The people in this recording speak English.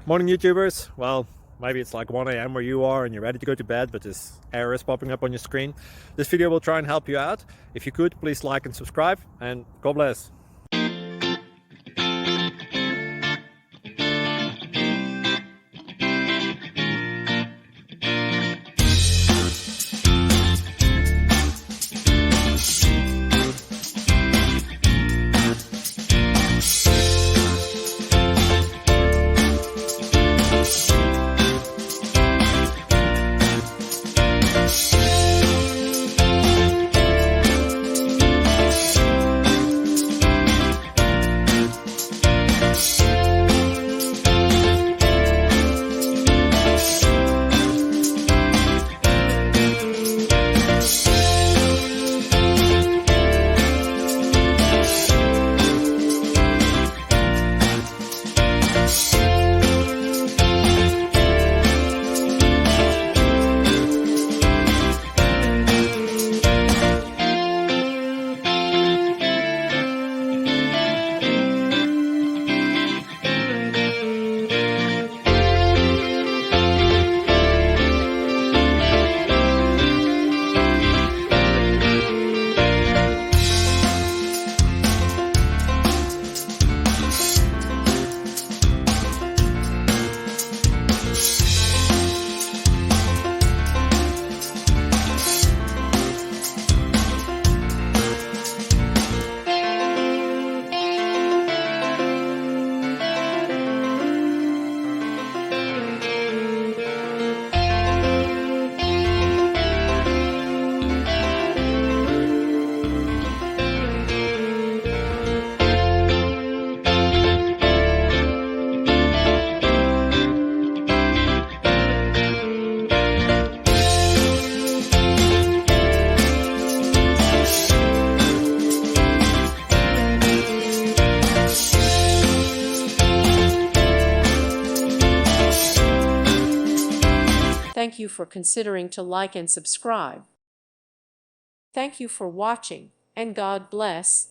Morning YouTubers. Well, maybe it's like 1 a.m. where you are and you're ready to go to bed, but this error is popping up on your screen. This video will try and help you out. If you could, please like and subscribe, and God bless. Thank you for considering to like and subscribe. Thank you for watching, and God bless.